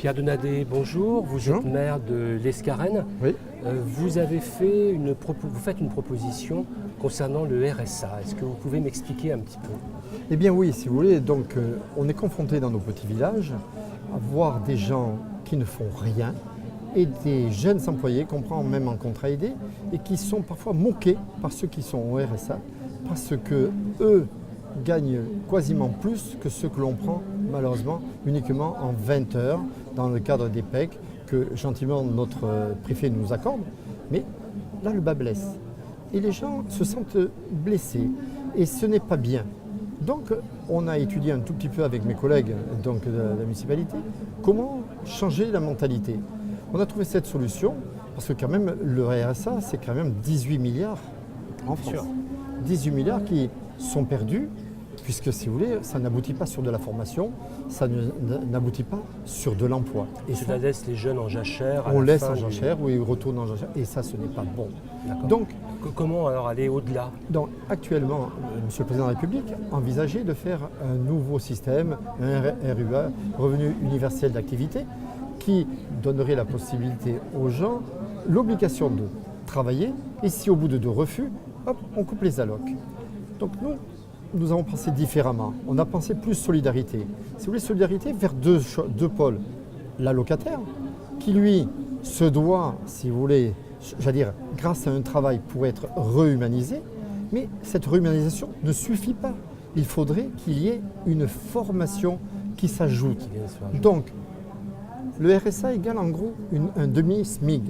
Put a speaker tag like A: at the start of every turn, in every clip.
A: Pierre Donadé, bonjour. Vous êtes maire de l'Escarène.
B: Oui.
A: Vous faites une proposition concernant le RSA. Est-ce que vous pouvez m'expliquer un petit peu?
B: Eh bien oui, si vous voulez, donc on est confronté dans nos petits villages à voir des gens qui ne font rien et des jeunes employés qu'on prend même en contrat aidé et qui sont parfois moqués par ceux qui sont au RSA parce que eux gagnent quasiment plus que ceux que l'on prend malheureusement uniquement en 20 heures dans le cadre des PEC que gentiment notre préfet nous accorde. Mais là le bas blesse et les gens se sentent blessés et ce n'est pas bien. Donc on a étudié un tout petit peu avec mes collègues donc, de la municipalité comment changer la mentalité. On a trouvé cette solution parce que quand même le RSA c'est quand même 18 milliards en France. 18 milliards qui sont perdus puisque si vous voulez ça n'aboutit pas sur de la formation, ça n'aboutit pas sur de l'emploi.
A: Et cela laisse les jeunes en jachère.
B: On laisse en jachère ou ils retournent en jachère et ça ce n'est pas bon.
A: Donc comment alors aller au-delà?
B: Donc actuellement, Monsieur le Président de la République envisageait de faire un nouveau système, un RUA, revenu universel d'activité, qui donnerait la possibilité aux gens l'obligation de travailler et si au bout de 2 refus, hop, on coupe les allocs. Donc nous avons pensé différemment. On a pensé plus solidarité. Si vous voulez, solidarité vers deux pôles. L'allocataire, qui lui se doit, si vous voulez, j'allais dire, grâce à un travail pour être rehumanisé, mais cette rehumanisation ne suffit pas. Il faudrait qu'il y ait une formation qui s'ajoute. Donc, le RSA égale en gros un demi-SMIG.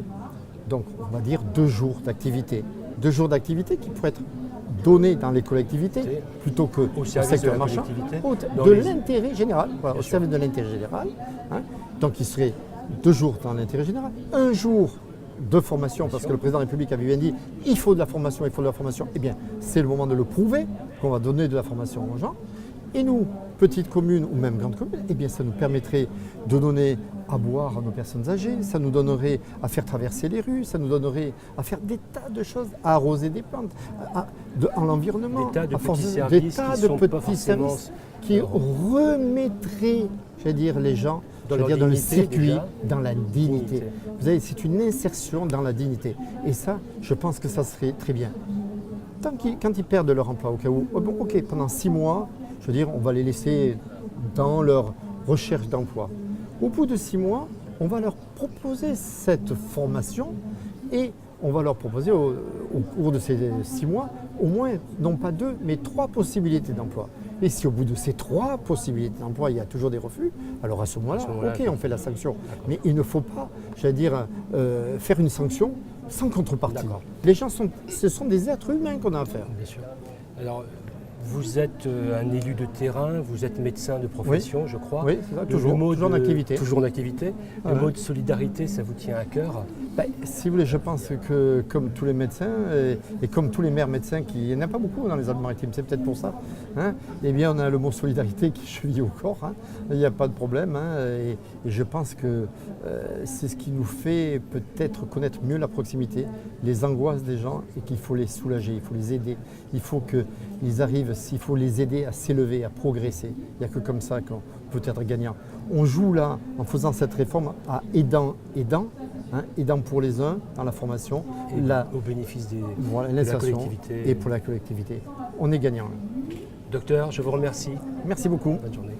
B: Donc, on va dire 2 jours d'activité. 2 jours d'activité qui pourraient être donnés dans les collectivités plutôt que au secteur marchand, de l'intérêt général, voilà, au service de l'intérêt général. Hein. Donc, il serait 2 jours dans l'intérêt général, 1 jour de formation, parce que le président de la République avait bien dit il faut de la formation, il faut de la formation. Eh bien, c'est le moment de le prouver qu'on va donner de la formation aux gens. Et nous, petites communes ou même grandes communes, eh bien, ça nous permettrait de donner à boire à nos personnes âgées, ça nous donnerait à faire traverser les rues, ça nous donnerait à faire des tas de choses, à arroser des plantes, en l'environnement,
A: des tas de petits services
B: qui remettraient, j'allais dire, les gens dans le circuit, dans la dignité. Vous savez, c'est une insertion dans la dignité. Et ça, je pense que ça serait très bien. Quand ils perdent leur emploi, au cas où, bon, ok, pendant 6 mois, je veux dire, on va les laisser dans leur recherche d'emploi. Au bout de 6 mois, on va leur proposer cette formation et on va leur proposer au cours de ces 6 mois, au moins, non pas 2, mais 3 possibilités d'emploi. Et si au bout de ces 3 possibilités d'emploi, il y a toujours des refus, alors à ce moment-là, ok, on fait la sanction. Mais il ne faut pas, j'allais dire, faire une sanction sans contrepartie. Les gens, ce sont des êtres humains qu'on a à faire.
A: Bien sûr. Alors, vous êtes un élu de terrain, vous êtes médecin de profession, je crois.
B: Oui, c'est ça, toujours en activité.
A: Toujours en activité. Le mot de solidarité, ça vous tient à cœur?
B: Si vous voulez, je pense que comme tous les médecins et comme tous les maires médecins, il n'y en a pas beaucoup dans les Alpes-Maritimes, c'est peut-être pour ça, hein, eh bien on a le mot solidarité qui est chevillé au corps, hein, il n'y a pas de problème. Hein, et je pense que c'est ce qui nous fait peut-être connaître mieux la proximité, les angoisses des gens et qu'il faut les soulager, il faut les aider, il faut qu'ils arrivent, il faut les aider à s'élever, à progresser. Il n'y a que comme ça qu'on peut être gagnant. On joue là, en faisant cette réforme, à aidant, hein, aidant pour les uns dans la formation,
A: au bénéfice de
B: la
A: collectivité.
B: Et pour la collectivité. On est gagnant.
A: Docteur, je vous remercie.
B: Merci beaucoup.
A: Bonne journée.